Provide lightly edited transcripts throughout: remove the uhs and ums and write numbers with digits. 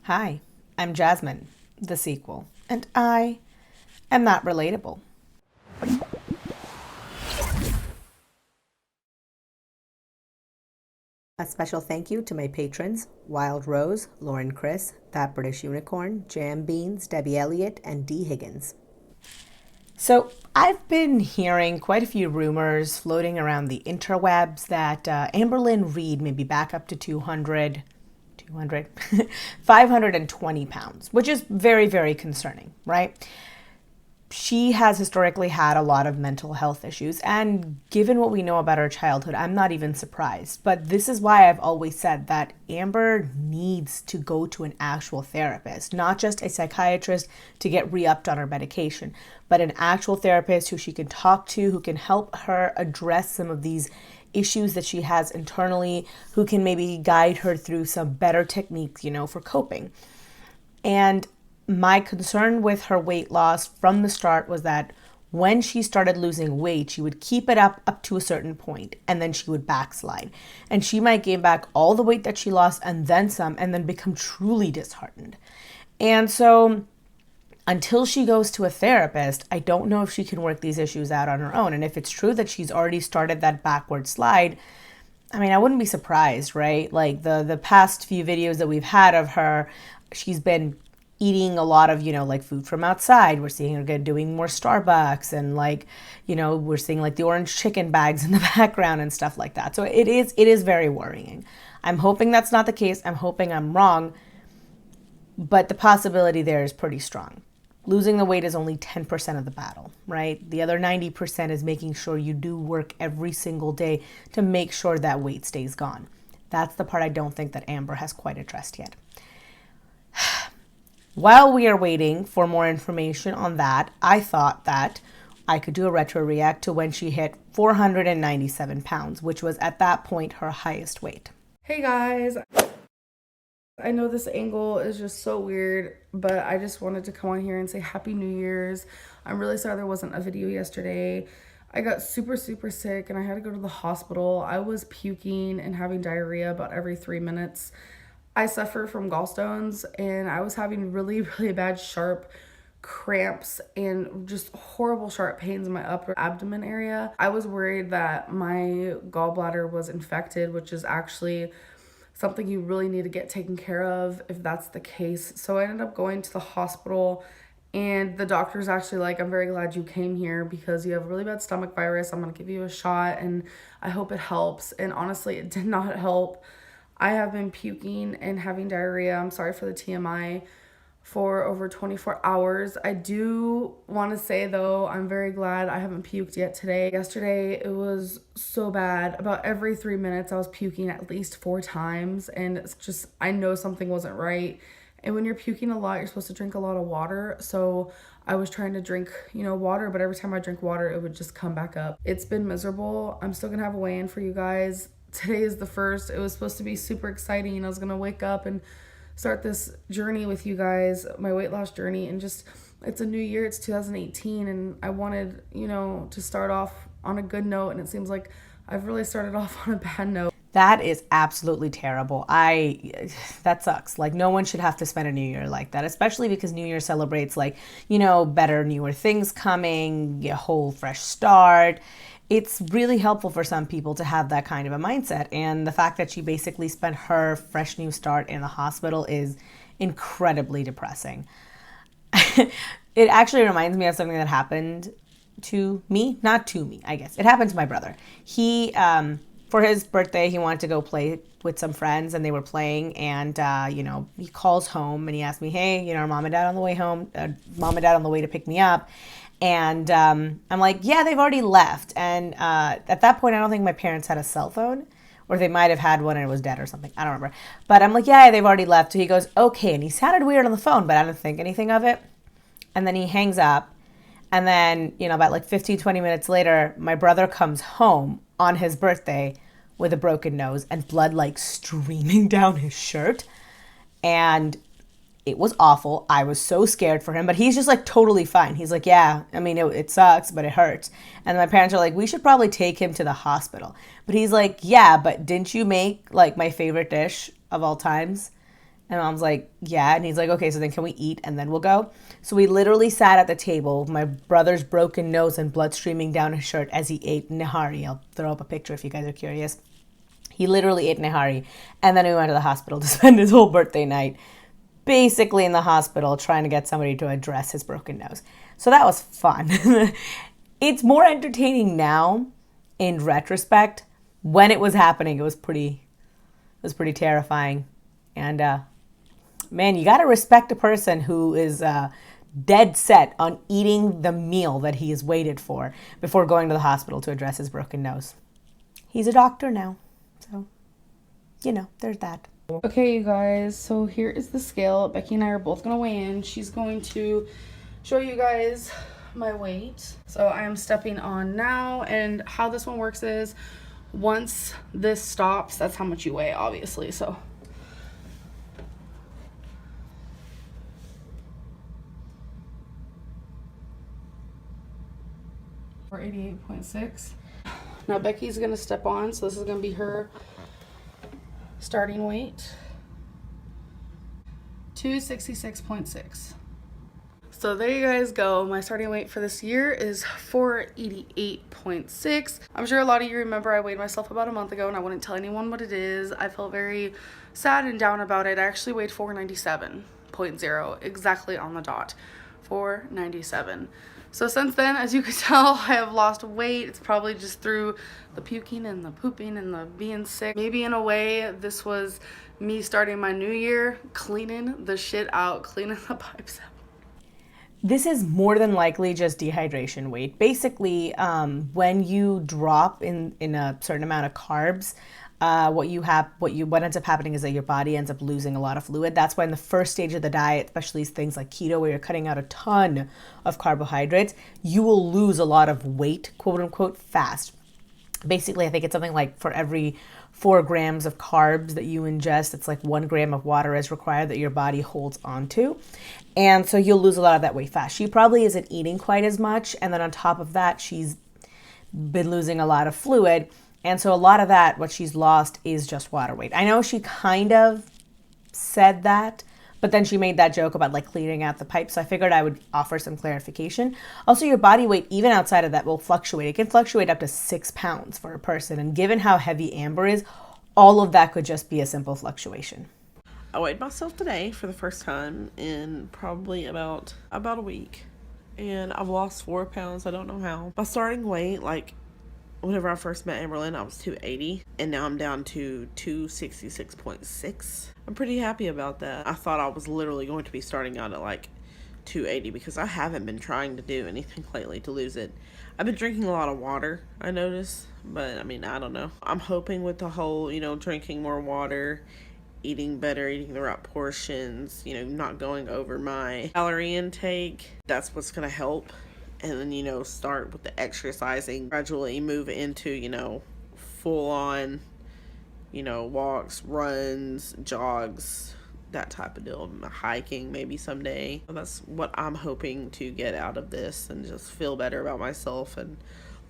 Hi, I'm Jasmine, the sequel, and I am not relatable. A special thank you to my patrons, Wild Rose, Lauren Chris, That British Unicorn, Jam Beans, Debbie Elliott, and D. Higgins. So, I've been hearing quite a few rumors floating around the interwebs that Amberlynn Reid may be back up to 520 pounds, which is very, very concerning, right? She has historically had a lot of mental health issues, and given what we know about her childhood, I'm not even surprised. But this is why I've always said that Amber needs to go to an actual therapist, not just a psychiatrist to get re-upped on her medication, but an actual therapist who she can talk to, who can help her address some of these issues that she has internally, who can maybe guide her through some better techniques, for coping. And my concern with her weight loss from the start was that when she started losing weight, she would keep it up to a certain point, and then she would backslide. And she might gain back all the weight that she lost and then some, and then become truly disheartened. And so until she goes to a therapist, I don't know if she can work these issues out on her own. And if it's true that she's already started that backward slide, I wouldn't be surprised, right? Like the past few videos that we've had of her, she's been eating a lot of, like food from outside. We're seeing her doing more Starbucks, and we're seeing like the orange chicken bags in the background and stuff like that. So it is very worrying. I'm hoping that's not the case. I'm hoping I'm wrong, but the possibility there is pretty strong. Losing the weight is only 10% of the battle, right? The other 90% is making sure you do work every single day to make sure that weight stays gone. That's the part I don't think that Amber has quite addressed yet. While we are waiting for more information on that, I thought that I could do a retro react to when she hit 497 pounds, which was at that point her highest weight. Hey guys, I know this angle is just so weird, but I just wanted to come on here and say Happy New Year's. I'm really sorry there wasn't a video yesterday. I got super sick and I had to go to the hospital. I was puking and having diarrhea about every 3 minutes. I suffer from gallstones, and I was having really bad sharp cramps and just horrible sharp pains in my upper abdomen area. I was worried that my gallbladder was infected, which is actually something you really need to get taken care of if that's the case. So I ended up going to the hospital, and the doctor's actually like, I'm very glad you came here because you have a really bad stomach virus. I'm gonna give you a shot and I hope it helps. And honestly, it did not help. I have been puking and having diarrhea, I'm sorry for the TMI, for over 24 hours. I do want to say though, I'm very glad I haven't puked yet today. Yesterday, it was so bad. About every 3 minutes, I was puking at least 4 times, and it's just, I know something wasn't right. And when you're puking a lot, you're supposed to drink a lot of water. So I was trying to drink, water, but every time I drink water, it would just come back up. It's been miserable. I'm still gonna have a weigh-in for you guys. Today is the first. It was supposed to be super exciting. I was gonna wake up and start this journey with you guys, my weight loss journey, and just, it's a new year, it's 2018, and I wanted, to start off on a good note, and it seems like I've really started off on a bad note. That is absolutely terrible. That sucks. Like, no one should have to spend a new year like that, especially because New Year celebrates better, newer things coming, a whole fresh start. It's really helpful for some people to have that kind of a mindset. And the fact that she basically spent her fresh new start in the hospital is incredibly depressing. It actually reminds me of something that happened to me. Not to me, I guess. It happened to my brother. He, for his birthday, he wanted to go play with some friends, and they were playing, and, he calls home and he asked me, hey, are mom and dad on the way home? Mom and dad on the way to pick me up? And I'm like, yeah, they've already left. And at that point, I don't think my parents had a cell phone, or they might have had one and it was dead or something. I don't remember. But I'm like, yeah, they've already left. So he goes, okay. And he sounded weird on the phone, but I didn't think anything of it. And then he hangs up. And then, about 15, 20 minutes later, my brother comes home on his birthday with a broken nose and blood streaming down his shirt. And it was awful. I was so scared for him, but he's just totally fine. He's like, yeah, it sucks, but it hurts. And my parents are like, we should probably take him to the hospital. But he's like, yeah, but didn't you make my favorite dish of all times? And Mom's like, yeah. And he's like, okay, so then can we eat and then we'll go? So we literally sat at the table, my brother's broken nose and blood streaming down his shirt as he ate nihari. I'll throw up a picture if you guys are curious. He literally ate nihari. And then we went to the hospital to spend his whole birthday night basically in the hospital trying to get somebody to address his broken nose. So that was fun. It's more entertaining now in retrospect. When it was happening, it was pretty terrifying. And man, you got to respect a person who is dead set on eating the meal that he has waited for before going to the hospital to address his broken nose. He's a doctor now, so, you know, there's that. Okay, you guys, so here is the scale. Becky and I are both going to weigh in. She's going to show you guys my weight. So I am stepping on now, and how this one works is once this stops, that's how much you weigh, obviously, so. 88.6. Now Becky's gonna step on, so this is gonna be her starting weight. 266.6. So there you guys go. My starting weight for this year is 488.6. I'm sure a lot of you remember I weighed myself about a month ago and I wouldn't tell anyone what it is. I felt very sad and down about it. I actually weighed 497.0, exactly on the dot. 497. So since then, as you can tell, I have lost weight. It's probably just through the puking and the pooping and the being sick. Maybe in a way, this was me starting my new year, cleaning the shit out, cleaning the pipes out. This is more than likely just dehydration weight. Basically, when you drop in a certain amount of carbs, what ends up happening is that your body ends up losing a lot of fluid. That's why in the first stage of the diet, especially things like keto, where you're cutting out a ton of carbohydrates, you will lose a lot of weight, quote unquote, fast. Basically, I think it's something like for every 4 grams of carbs that you ingest, it's like 1 gram of water is required that your body holds onto. And so you'll lose a lot of that weight fast. She probably isn't eating quite as much. And then on top of that, she's been losing a lot of fluid. And so a lot of that, what she's lost is just water weight. I know she kind of said that, but then she made that joke about like cleaning out the pipe. So I figured I would offer some clarification. Also, your body weight, even outside of that, will fluctuate. It can fluctuate up to 6 pounds for a person. And given how heavy Amber is, all of that could just be a simple fluctuation. I weighed myself today for the first time in probably about a week. And I've lost 4 pounds. I don't know how. My starting weight, like, whenever I first met Amberlynn, I was 280, and now I'm down to 266.6. I'm pretty happy about that. I thought I was literally going to be starting out at like 280 because I haven't been trying to do anything lately to lose it. I've been drinking a lot of water, I noticed, but I mean, I don't know. I'm hoping with the whole, drinking more water, eating better, eating the right portions, not going over my calorie intake, that's what's going to help. And then, start with the exercising, gradually move into, full on, walks, runs, jogs, that type of deal. Hiking maybe someday. That's what I'm hoping to get out of this, and just feel better about myself and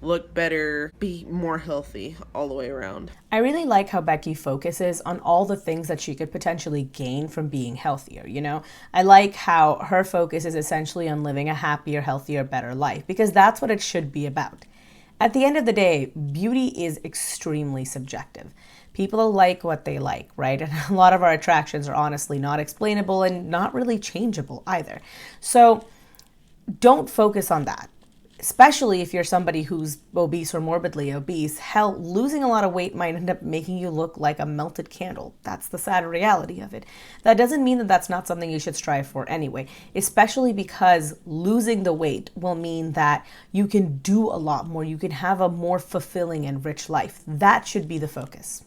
look better, be more healthy all the way around. I really like how Becky focuses on all the things that she could potentially gain from being healthier, I like how her focus is essentially on living a happier, healthier, better life, because that's what it should be about. At the end of the day, beauty is extremely subjective. People like what they like, right? And a lot of our attractions are honestly not explainable and not really changeable either. So don't focus on that. Especially if you're somebody who's obese or morbidly obese, hell, losing a lot of weight might end up making you look like a melted candle. That's the sad reality of it. That doesn't mean that that's not something you should strive for anyway, especially because losing the weight will mean that you can do a lot more. You can have a more fulfilling and rich life. That should be the focus.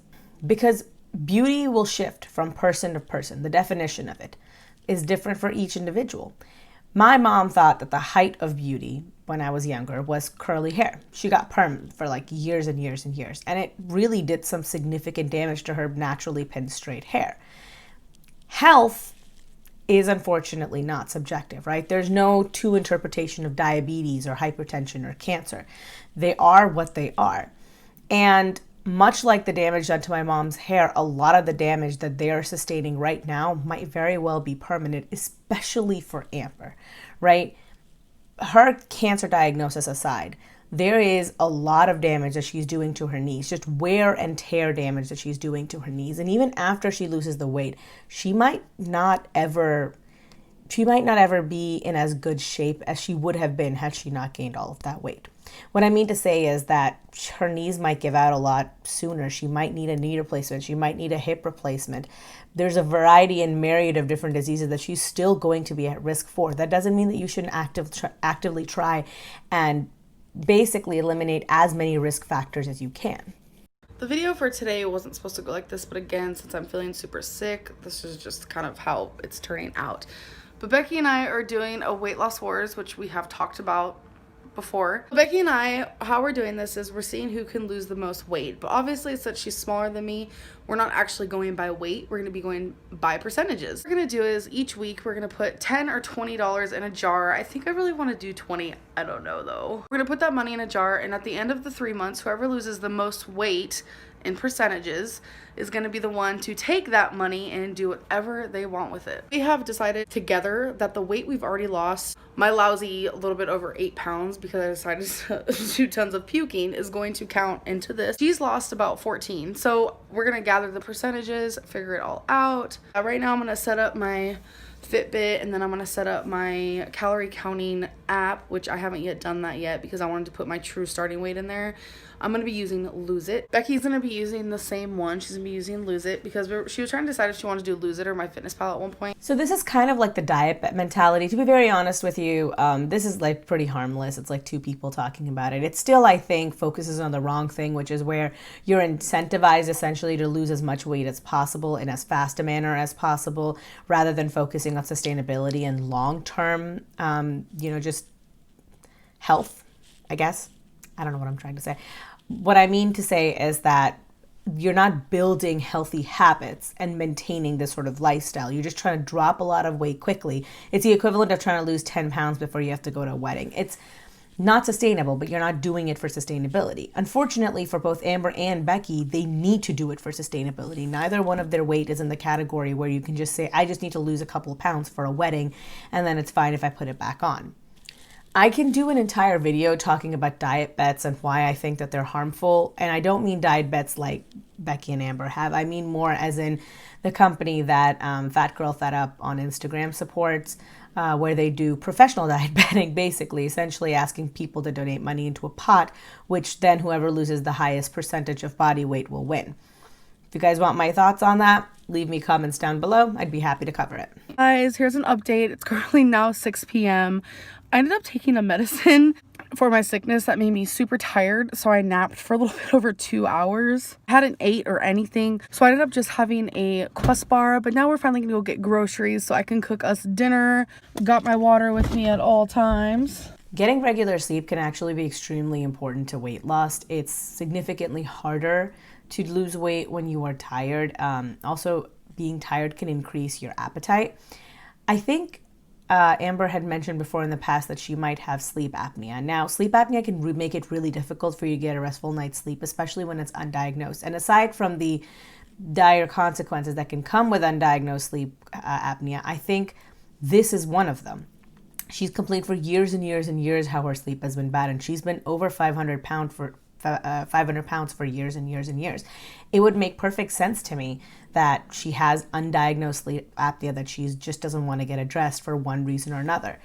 Because beauty will shift from person to person. The definition of it is different for each individual. My mom thought that the height of beauty when I was younger was curly hair. She got perm for like years and years and years, and it really did some significant damage to her naturally pinned straight hair. Health is unfortunately not subjective, right? There's no two interpretation of diabetes or hypertension or cancer. They are what they are. And much like the damage done to my mom's hair, a lot of the damage that they are sustaining right now might very well be permanent, especially for Amber, right? Her cancer diagnosis aside, there is a lot of damage that she's doing to her knees, just wear and tear damage that she's doing to her knees. And even after she loses the weight, she might not ever be in as good shape as she would have been had she not gained all of that weight. What I mean to say is that her knees might give out a lot sooner. She might need a knee replacement. She might need a hip replacement. There's a variety and myriad of different diseases that she's still going to be at risk for. That doesn't mean that you shouldn't actively try and basically eliminate as many risk factors as you can. The video for today wasn't supposed to go like this, but again, since I'm feeling super sick, this is just kind of how it's turning out. But Becky and I are doing a weight loss wars, which we have talked about before. Becky and I, how we're doing this is we're seeing who can lose the most weight. But obviously, since she's smaller than me, we're not actually going by weight. We're going to be going by percentages. What we're going to do is each week we're going to put $10 or $20 in a jar. I think I really want to do 20. I don't know though. We're going to put that money in a jar, and at the end of the 3 months, whoever loses the most weight in percentages is going to be the one to take that money and do whatever they want with it. We have decided together that the weight we've already lost, my lousy a little bit over 8 pounds because I decided to do tons of puking, is going to count into this. She's lost about 14. So we're going to gather the percentages, figure it all out. Right now I'm going to set up my Fitbit, and then I'm going to set up my calorie counting app, which I haven't yet done that yet because I wanted to put my true starting weight in there. I'm going to be using Lose It. Becky's going to be using the same one. She's going to be using Lose It because she was trying to decide if she wanted to do Lose It or MyFitnessPal at one point. So this is kind of like the diet mentality. To be very honest with you, this is like pretty harmless. It's like two people talking about it. It still, I think, focuses on the wrong thing, which is where you're incentivized essentially to lose as much weight as possible in as fast a manner as possible, rather than focusing on sustainability and long-term, just health, I guess. I don't know what I'm trying to say. What I mean to say is that you're not building healthy habits and maintaining this sort of lifestyle. You're just trying to drop a lot of weight quickly. It's the equivalent of trying to lose 10 pounds before you have to go to a wedding. It's not sustainable, but you're not doing it for sustainability. Unfortunately, for both Amber and Becky, they need to do it for sustainability. Neither one of their weight is in the category where you can just say, I just need to lose a couple of pounds for a wedding, and then it's fine if I put it back on. I can do an entire video talking about diet bets and why I think that they're harmful. And I don't mean diet bets like Becky and Amber have. I mean more as in the company that Fat Girl Fat Up on Instagram supports, where they do professional diet betting, basically, essentially asking people to donate money into a pot, which then whoever loses the highest percentage of body weight will win. If you guys want my thoughts on that, leave me comments down below. I'd be happy to cover it. Guys, here's an update. It's currently now 6 p.m. I ended up taking a medicine for my sickness that made me super tired, so I napped for a little bit over 2 hours. I hadn't ate or anything, so I ended up just having a Quest bar, but now we're finally gonna go get groceries so I can cook us dinner. Got my water with me at all times. Getting regular sleep can actually be extremely important to weight loss. It's significantly harder to lose weight when you are tired. Also, being tired can increase your appetite. I think Amber had mentioned before in the past that she might have sleep apnea. Now, sleep apnea can make it really difficult for you to get a restful night's sleep, especially when it's undiagnosed. And aside from the dire consequences that can come with undiagnosed sleep apnea, I think this is one of them. She's complained for years and years and years how her sleep has been bad, and she's been over 500 pounds for years and years and years. It would make perfect sense to me that she has undiagnosed sleep apnea that she just doesn't want to get addressed for one reason or another.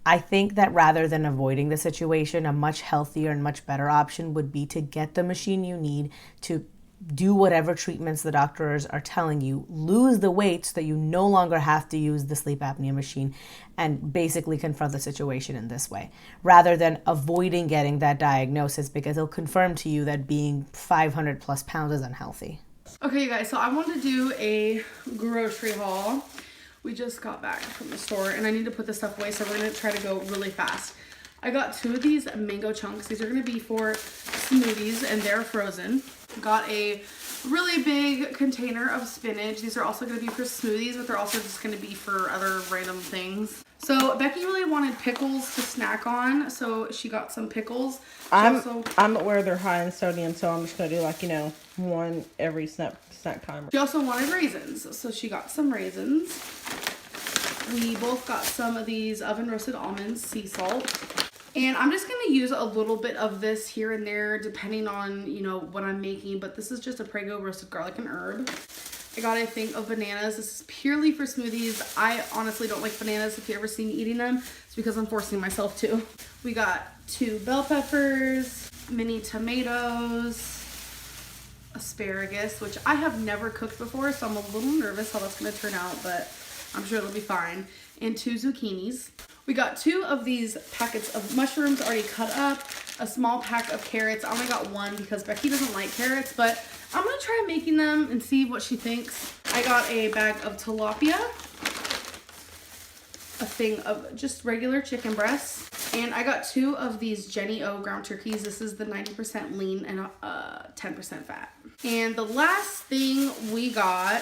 I think that rather than avoiding the situation, a much healthier and much better option would be to get the machine you need to do whatever treatments the doctors are telling you, lose the weight so that you no longer have to use the sleep apnea machine, and basically confront the situation in this way, rather than avoiding getting that diagnosis because it'll confirm to you that being 500 plus pounds is unhealthy. Okay, you guys, so I wanted to do a grocery haul. We just got back from the store and I need to put this stuff away, so we're gonna try to go really fast. I got 2 of these mango chunks. These are gonna be for smoothies and they're frozen. Got a really big container of spinach. These are also gonna be for smoothies, but they're also just gonna be for other random things. So Becky really wanted pickles to snack on, so she got some pickles. I'm aware they're high in sodium, so I'm just gonna do like, you know, one every snack time. She also wanted raisins, so she got some raisins. We both got some of these oven roasted almonds, sea salt. And I'm just gonna use a little bit of this here and there depending on, you know, what I'm making, but this is just a Prego roasted garlic and herb. I got a thing of bananas. This is purely for smoothies. I honestly don't like bananas. If you ever see me eating them, it's because I'm forcing myself to. We got 2 bell peppers, mini tomatoes, asparagus, which I have never cooked before, so I'm a little nervous how that's gonna turn out, but I'm sure it'll be fine. And 2 zucchinis. We got 2 of these packets of mushrooms already cut up, a small pack of carrots. I only got 1 because Becky doesn't like carrots, but I'm gonna try making them and see what she thinks. I got a bag of tilapia, a thing of just regular chicken breasts, and I got 2 of these Jenny O ground turkeys. This is the 90% lean and 10% fat. And the last thing we got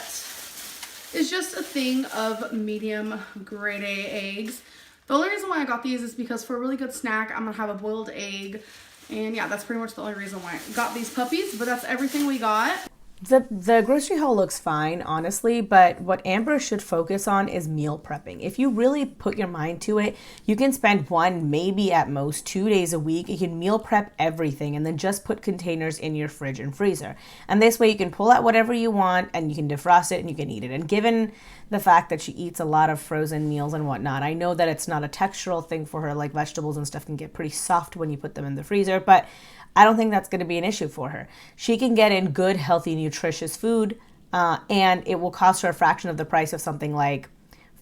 is just a thing of medium grade A eggs. The only reason why I got these is because for a really good snack, I'm gonna have a boiled egg. And yeah, that's pretty much the only reason why I got these puppies, but that's everything we got. The grocery haul looks fine, honestly, but what Amber should focus on is meal prepping. If you really put your mind to it, you can spend 1, maybe at most 2 days a week. You can meal prep everything and then just put containers in your fridge and freezer. And this way you can pull out whatever you want and you can defrost it and you can eat it. And given the fact that she eats a lot of frozen meals and whatnot, I know that it's not a textural thing for her, like vegetables and stuff can get pretty soft when you put them in the freezer, but I don't think that's going to be an issue for her. She can get in good, healthy, nutritious food, and it will cost her a fraction of the price of something like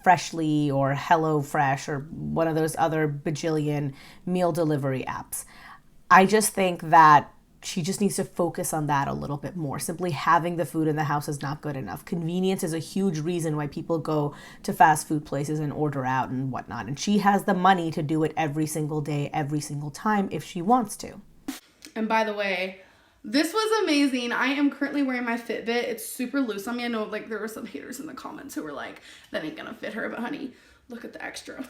Freshly or HelloFresh or one of those other bajillion meal delivery apps. I just think that she just needs to focus on that a little bit more. Simply having the food in the house is not good enough. Convenience is a huge reason why people go to fast food places and order out and whatnot. And she has the money to do it every single day, every single time if she wants to. And by the way, this was amazing. I am currently wearing my Fitbit. It's super loose on me. I know like there were some haters in the comments who were like, that ain't gonna fit her, but honey, look at the extra.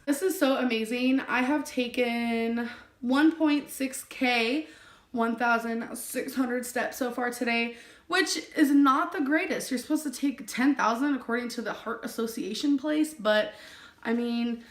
This is so amazing. I have taken 1.6K, 1,600 steps so far today, which is not the greatest. You're supposed to take 10,000 according to the Heart Association place, but I mean,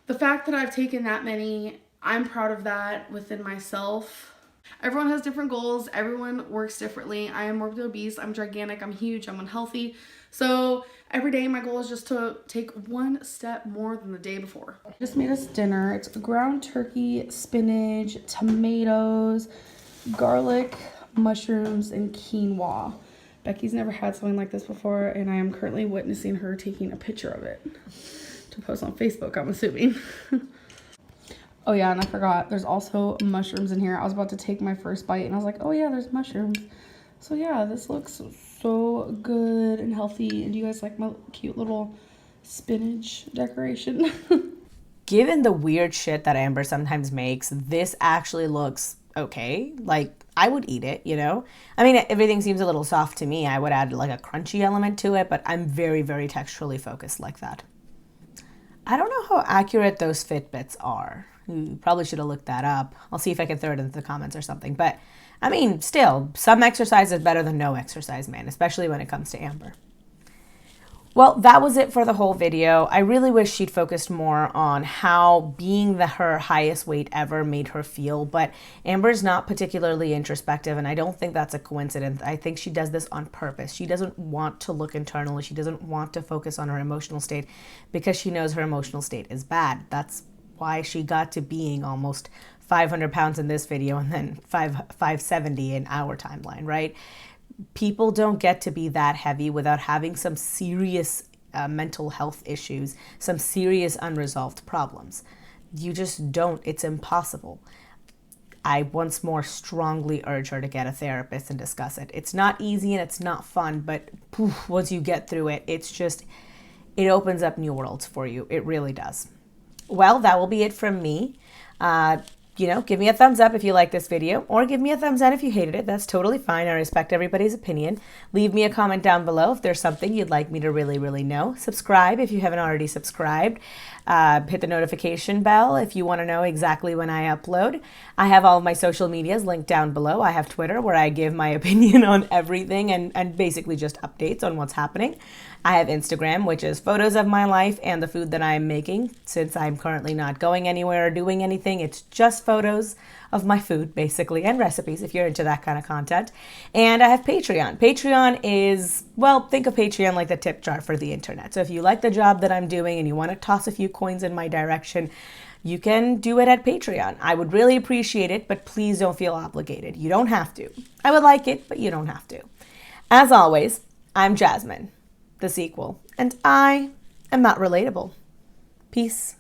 the fact that I've taken that many, I'm proud of that within myself. Everyone has different goals. Everyone works differently. I am morbidly obese. I'm gigantic. I'm huge. I'm unhealthy. So every day my goal is just to take 1 step more than the day before. I just made us dinner. It's ground turkey, spinach, tomatoes, garlic, mushrooms, and quinoa. Becky's never had something like this before, and I am currently witnessing her taking a picture of it to post on Facebook, I'm assuming. Oh yeah, and I forgot, there's also mushrooms in here. I was about to take my first bite and I was like, oh yeah, there's mushrooms. So yeah, this looks so good and healthy. And do you guys like my cute little spinach decoration? Given the weird shit that Amber sometimes makes, this actually looks okay. Like, I would eat it, you know? I mean, everything seems a little soft to me. I would add like a crunchy element to it, but I'm very, very texturally focused like that. I don't know how accurate those Fitbits are. You probably should have looked that up. I'll see if I can throw it into the comments or something. But, I mean, still, some exercise is better than no exercise, man, especially when it comes to Amber. Well, that was it for the whole video. I really wish she'd focused more on how being her highest weight ever made her feel, but Amber's not particularly introspective, and I don't think that's a coincidence. I think she does this on purpose. She doesn't want to look internally. She doesn't want to focus on her emotional state because she knows her emotional state is bad. That's why she got to being almost 500 pounds in this video and then 570 in our timeline, right? People don't get to be that heavy without having some serious mental health issues, some serious unresolved problems. You just don't. It's impossible. I once more strongly urge her to get a therapist and discuss it. It's not easy and it's not fun, but once you get through it, it opens up new worlds for you. It really does. Well, that will be it from me. give me a thumbs up if you like this video, or give me a thumbs down if you hated it. That's totally fine. I respect everybody's opinion. Leave me a comment down below if there's something you'd like me to really, really know. Subscribe if you haven't already subscribed. Hit the notification bell if you want to know exactly when I upload. I have all of my social medias linked down below. I have Twitter, where I give my opinion on everything and basically just updates on what's happening. I have Instagram, which is photos of my life and the food that I'm making. Since I'm currently not going anywhere or doing anything, it's just photos of my food, basically, and recipes if you're into that kind of content. And I have Patreon. Patreon is, well, think of Patreon like the tip jar for the internet. So if you like the job that I'm doing and you want to toss a few coins in my direction, you can do it at Patreon. I would really appreciate it, but please don't feel obligated. You don't have to. I would like it, but you don't have to. As always, I'm Jasmine, the sequel, and I am not relatable. Peace.